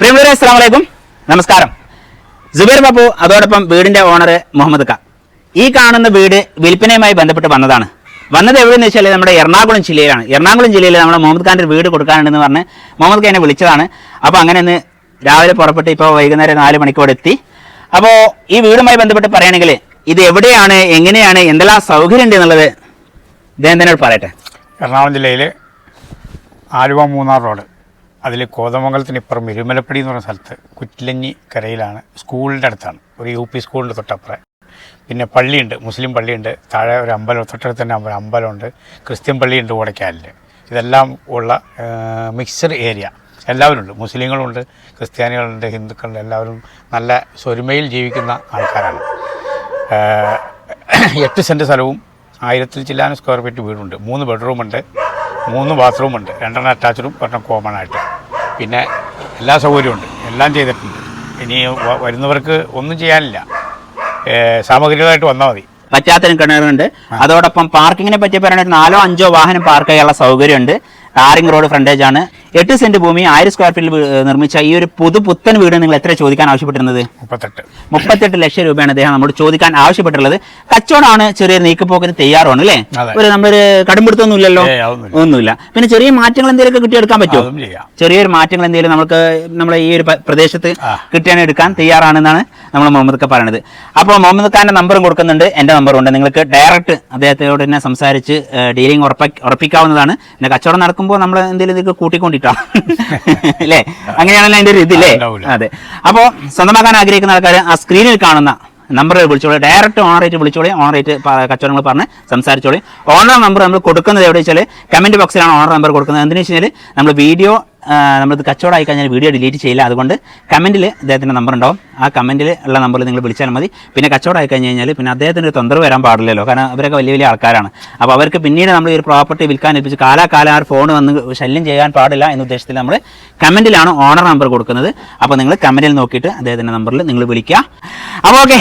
പ്രിയമുള്ളവരെ അസ്സലാമു അലൈക്കും, നമസ്കാരം. സുബൈർ ബാബു അതോടൊപ്പം വീടിന്റെ ഓണർ മുഹമ്മദ് ക. ഈ കാണുന്ന വീട് വിൽപ്പനയുമായി ബന്ധപ്പെട്ട് വന്നതാണ്. വന്നത് എവിടെയെന്ന് വെച്ചാൽ നമ്മുടെ എറണാകുളം ജില്ലയിലാണ്. എറണാകുളം ജില്ലയിൽ നമ്മുടെ മുഹമ്മദ് ഖാൻ്റെ ഒരു വീട് കൊടുക്കാനുണ്ടെന്ന് പറഞ്ഞ് മുഹമ്മദ് ഖാനെ വിളിച്ചതാണ്. അപ്പോൾ അങ്ങനെ ഒന്ന് രാവിലെ പുറപ്പെട്ട് ഇപ്പോൾ വൈകുന്നേരം 4 മണിക്കൂടെ എത്തി. അപ്പോൾ ഈ വീടുമായി ബന്ധപ്പെട്ട് പറയുകയാണെങ്കിൽ ഇത് എവിടെയാണ്, എങ്ങനെയാണ്, എന്തെല്ലാം സൗകര്യം ഉണ്ട് എന്നുള്ളത് ഇദ്ദേഹം തന്നെ പറയട്ടെ. എറണാകുളം ജില്ലയിൽ ആലുവ മൂന്നാർ റോഡ്, അതിൽ കോതമംഗലത്തിനിപ്പുറം ഇരുമലപ്പടി എന്ന് പറഞ്ഞ സ്ഥലത്ത് കുറ്റിലഞ്ഞി കരയിലാണ്. സ്കൂളിൻ്റെ അടുത്താണ്, ഒരു UP സ്കൂളിൻ്റെ തൊട്ടപ്പുറം. പിന്നെ പള്ളിയുണ്ട്, മുസ്ലിം പള്ളിയുണ്ട്, താഴെ ഒരു അമ്പലം, തൊട്ടടുത്ത് തന്നെ അമ്പലമുണ്ട്, ക്രിസ്ത്യൻ പള്ളിയുണ്ട് ഓടക്കാലിൽ. ഇതെല്ലാം ഉള്ള മിക്സഡ് ഏരിയ. എല്ലാവരും ഉണ്ട്, മുസ്ലിങ്ങളുണ്ട്, ക്രിസ്ത്യാനികളുണ്ട്, ഹിന്ദുക്കളുണ്ട്. എല്ലാവരും നല്ല സ്വരുമയിൽ ജീവിക്കുന്ന ആൾക്കാരാണ്. 8 സെൻറ്റ് സ്ഥലവും 1000 ചില്ലാനം സ്ക്വയർ ഫീറ്റ് വീടുണ്ട്. 3 ബെഡ്റൂമുണ്ട്, 3 ബാത്റൂമുണ്ട്, 2 അറ്റാച്ചഡും 1 കോമൺ ആയിട്ട്. പിന്നെ എല്ലാ സൗകര്യമുണ്ട്, എല്ലാം ചെയ്തിട്ടുണ്ട്. ഇനി വരുന്നവർക്ക് ഒന്നും ചെയ്യാനില്ല, സാമഗ്രികളായിട്ട് വന്നാൽ മതി. പശ്ചാത്തലം കിണറുണ്ട്. അതോടൊപ്പം പാർക്കിങ്ങിനെ പറ്റി പറയുന്നത് 4-5 വാഹനം പാർക്ക് ചെയ്യാനുള്ള സൗകര്യമുണ്ട്. ടാറിംഗ് റോഡ് ഫ്രണ്ടേജ് ആണ്. 8 സെന്റ് ഭൂമി 1000 സ്ക്വയർ ഫീറ്റിൽ നിർമ്മിച്ച ഈ ഒരു പുതുപുത്തൻ വീട് നിങ്ങൾ എത്ര ചോദിക്കാൻ ആവശ്യപ്പെട്ടിരുന്നത്? 38 ലക്ഷം രൂപയാണ് അദ്ദേഹം നമ്മോട് ചോദിക്കാൻ ആവശ്യപ്പെട്ടുള്ളത്. കച്ചവടമാണ്, ചെറിയൊരു നീക്കുപോക്കിന് തയ്യാറാണ് അല്ലേ? ഒരു നമ്മളൊരു കടുംപിടുത്തൊന്നും ഇല്ലല്ലോ, ഒന്നുമില്ല. പിന്നെ ചെറിയ മാറ്റങ്ങൾ എന്തെങ്കിലുമൊക്കെ കിട്ടിയെടുക്കാൻ പറ്റുമോ? ചെറിയൊരു മാറ്റങ്ങൾ എന്തെങ്കിലും നമുക്ക് നമ്മളെ ഈ ഒരു പ്രദേശത്ത് കിട്ടിയാൽ എടുക്കാൻ തയ്യാറാണെന്നാണ് നമ്മൾ മുഹമ്മദ് ഖാൻ പറയുന്നത്. അപ്പോൾ മുഹമ്മദ് ഖാന്റെ നമ്പറും കൊടുക്കുന്നുണ്ട്, എൻ്റെ നമ്പറും ഉണ്ട്. നിങ്ങൾക്ക് ഡയറക്റ്റ് അദ്ദേഹത്തോട് തന്നെ സംസാരിച്ച് ഡീലിംഗ് ഉറപ്പിക്കാവുന്നതാണ്. പിന്നെ കച്ചവടം നടക്കുമ്പോൾ നമ്മൾ എന്തെങ്കിലും ഇതൊക്കെ കൂട്ടിക്കൊണ്ടിട്ടാ അല്ലേ? അങ്ങനെയാണല്ലോ അതിന്റെ ഒരു ഇതില്ലേ? അതെ. അപ്പോൾ സ്വന്തമാക്കാൻ ആഗ്രഹിക്കുന്ന ആൾക്കാർ ആ സ്ക്രീനിൽ കാണുന്ന നമ്പറിൽ വിളിച്ചോളൂ, ഡയറക്റ്റ് ഓണറേറ്റ് വിളിച്ചോളി, ഓണറേറ്റ് കച്ചവടങ്ങൾ പറഞ്ഞ് സംസാരിച്ചോളി. ഓണർ നമ്പർ നമ്മൾ കൊടുക്കുന്നത് എവിടെ വെച്ചാൽ കമന്റ് ബോക്സിലാണ് ഓണർ നമ്പർ കൊടുക്കുന്നത്. എന്തിനു വെച്ചാൽ നമ്മൾ വീഡിയോ നമ്മളിത് കച്ചവടമായി കഴിഞ്ഞാൽ വീഡിയോ ഡിലീറ്റ് ചെയ്യില്ല. അതുകൊണ്ട് കമൻറ്റിൽ അദ്ദേഹത്തിൻ്റെ നമ്പർ ഉണ്ടാവും. ആ കമൻറ്റിൽ ഉള്ള നമ്പറിൽ നിങ്ങൾ വിളിച്ചാൽ മതി. പിന്നെ കച്ചവടമായി കഴിഞ്ഞ് കഴിഞ്ഞാൽ പിന്നെ അദ്ദേഹത്തിന് ഒരു തൊന്തരവ് വരാൻ പാടില്ലല്ലോ, കാരണം അവരൊക്കെ വലിയ വലിയ ആൾക്കാരാണ്. അപ്പോൾ അവർക്ക് പിന്നീട് നമ്മൾ ഈ ഒരു പ്രോപ്പർട്ടി വിൽക്കാൻ ഏൽപ്പിച്ച് കാലാകാലം ആ ഫോൺ വന്ന് ശല്യം ചെയ്യാൻ പാടില്ല എന്ന ഉദ്ദേശത്തിൽ നമ്മൾ കമൻറ്റിലാണ് ഓണർ നമ്പർ കൊടുക്കുന്നത്. അപ്പോൾ നിങ്ങൾ കമൻറ്റിൽ നോക്കിയിട്ട് അദ്ദേഹത്തിൻ്റെ നമ്പറിൽ നിങ്ങൾ വിളിക്കുക. അപ്പോൾ ഓക്കെ.